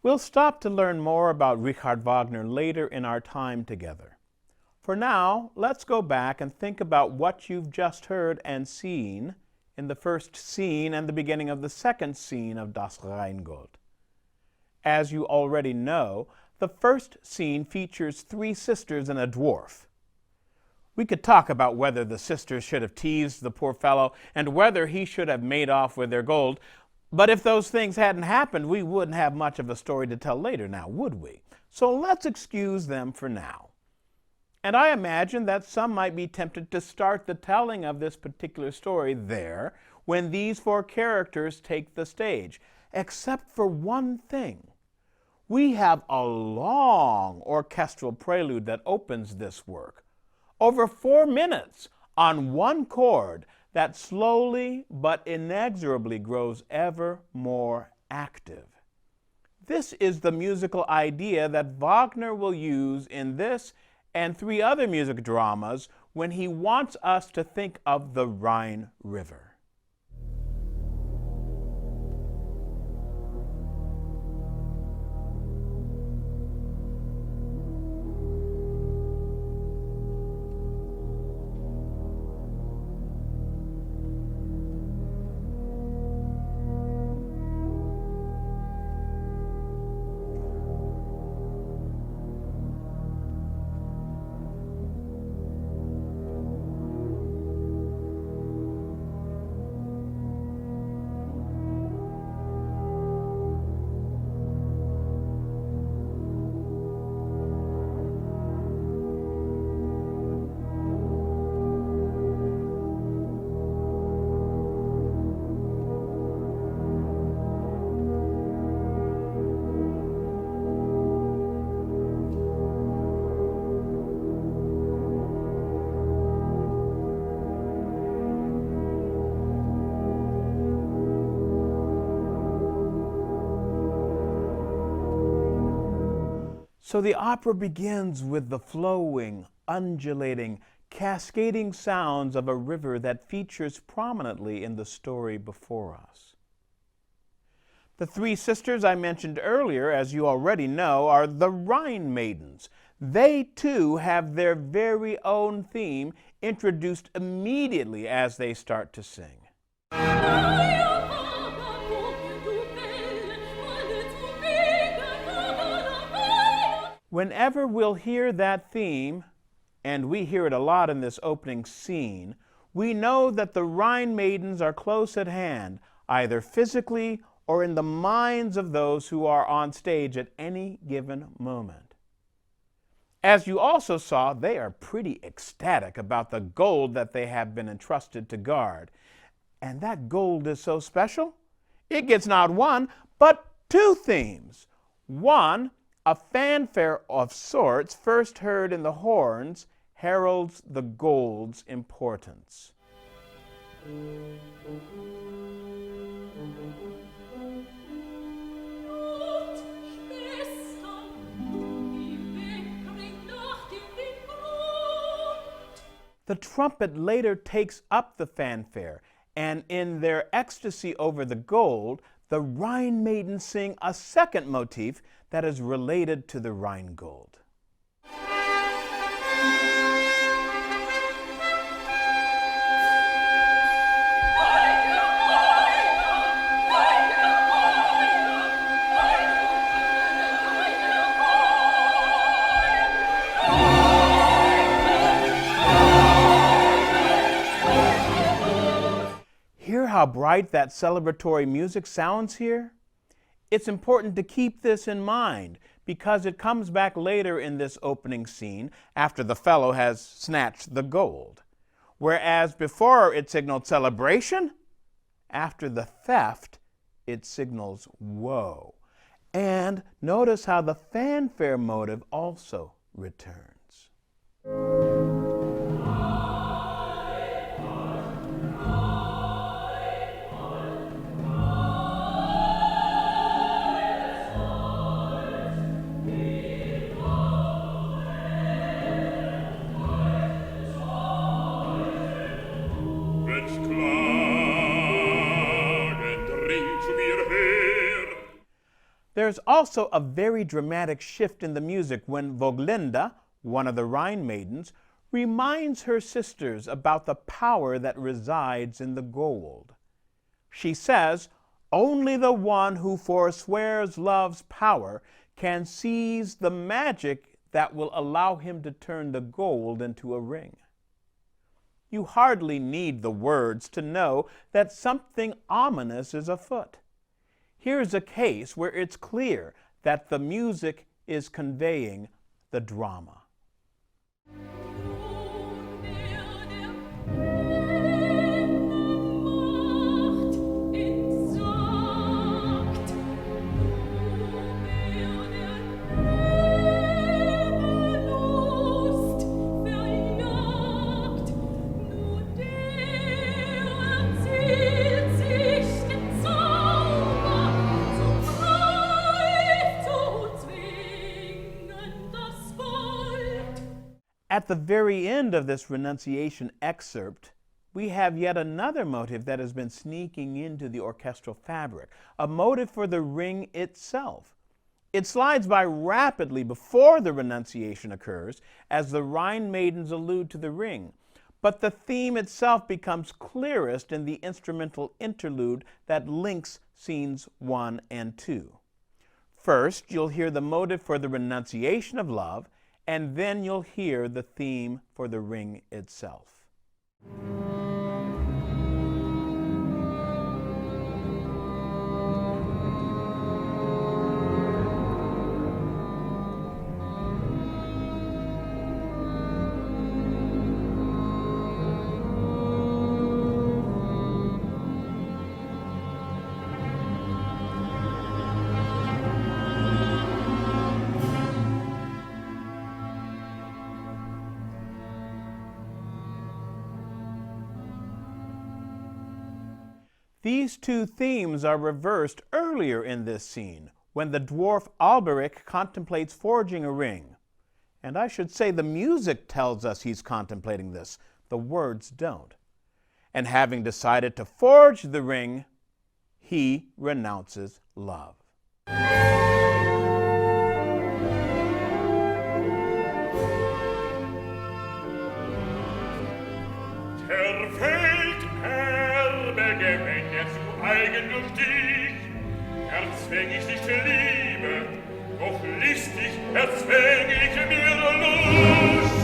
We'll stop to learn more about Richard Wagner later in our time together. For now, let's go back and think about what you've just heard and seen in the first scene and the beginning of the second scene of Das Rheingold. As you already know, the first scene features three sisters and a dwarf. We could talk about whether the sisters should have teased the poor fellow and whether he should have made off with their gold, but if those things hadn't happened, we wouldn't have much of a story to tell later now, would we? So let's excuse them for now. And I imagine that some might be tempted to start the telling of this particular story there when these four characters take the stage, except for one thing. We have a long orchestral prelude that opens this work, over 4 minutes on one chord that slowly but inexorably grows ever more active. This is the musical idea that Wagner will use in this and 3 other music dramas when he wants us to think of the Rhine River. So the opera begins with the flowing, undulating, cascading sounds of a river that features prominently in the story before us. The 3 sisters I mentioned earlier, as you already know, are the Rhine Maidens. They too have their very own theme introduced immediately as they start to sing. Whenever we'll hear that theme, and we hear it a lot in this opening scene, we know that the Rhine Maidens are close at hand, either physically or in the minds of those who are on stage at any given moment. As you also saw, they are pretty ecstatic about the gold that they have been entrusted to guard. And that gold is so special, it gets not 1, but 2 themes. One, a fanfare of sorts, first heard in the horns, heralds the gold's importance. The trumpet later takes up the fanfare, and in their ecstasy over the gold, the Rhine Maidens sing a second motif that is related to the Rheingold. Hear how bright that celebratory music sounds here? It's important to keep this in mind because it comes back later in this opening scene after the fellow has snatched the gold. Whereas before it signaled celebration, after the theft, it signals woe. And notice how the fanfare motive also returns. There's also a very dramatic shift in the music when Woglinde, one of the Rhine maidens, reminds her sisters about the power that resides in the gold. She says, "Only the one who forswears love's power can seize the magic that will allow him to turn the gold into a ring." You hardly need the words to know that something ominous is afoot. Here's a case where it's clear that the music is conveying the drama. At the very end of this Renunciation excerpt, we have yet another motive that has been sneaking into the orchestral fabric, a motive for the ring itself. It slides by rapidly before the Renunciation occurs, as the Rhine maidens allude to the ring, but the theme itself becomes clearest in the instrumental interlude that links scenes 1 and 2. First, you'll hear the motive for the Renunciation of love, and then you'll hear the theme for the ring itself. These two themes are reversed earlier in this scene, when the dwarf Alberic contemplates forging a ring. And I should say the music tells us he's contemplating this, the words don't. And having decided to forge the ring, he renounces love. Durch dich erzwäng ich nicht Liebe, doch listig erzwäng ich mir Lust.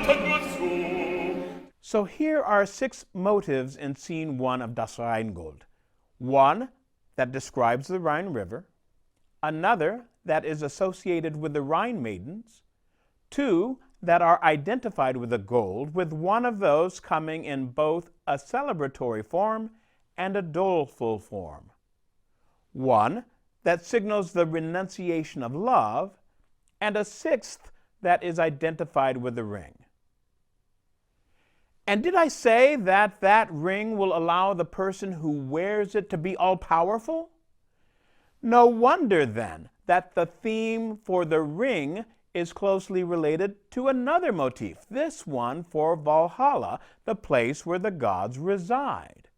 Hört nur zu. So here are 6 motives in scene 1 of Das Rheingold. One that describes the Rhine River, another that is associated with the Rhine maidens, 2 that are identified with the gold, with one of those coming in both a celebratory form and a doleful form. 1 that signals the renunciation of love, and a 6th that is identified with the ring. And did I say that that ring will allow the person who wears it to be all-powerful? No wonder, then, that the theme for the ring is closely related to another motif, this one for Valhalla, the place where the gods reside.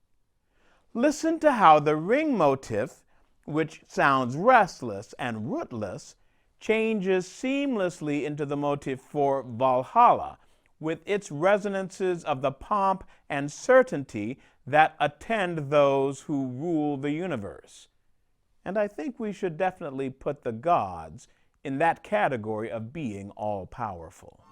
Listen to how the ring motif, which sounds restless and rootless, changes seamlessly into the motif for Valhalla, with its resonances of the pomp and certainty that attend those who rule the universe. And I think we should definitely put the gods in that category of being all-powerful.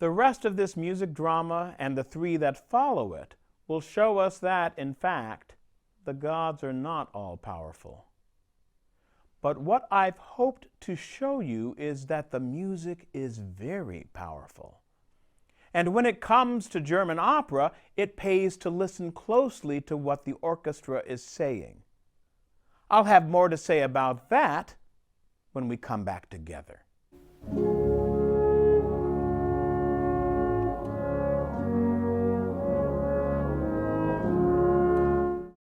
The rest of this music drama and the three that follow it will show us that, in fact, the gods are not all powerful. But what I've hoped to show you is that the music is very powerful. And when it comes to German opera, it pays to listen closely to what the orchestra is saying. I'll have more to say about that when we come back together.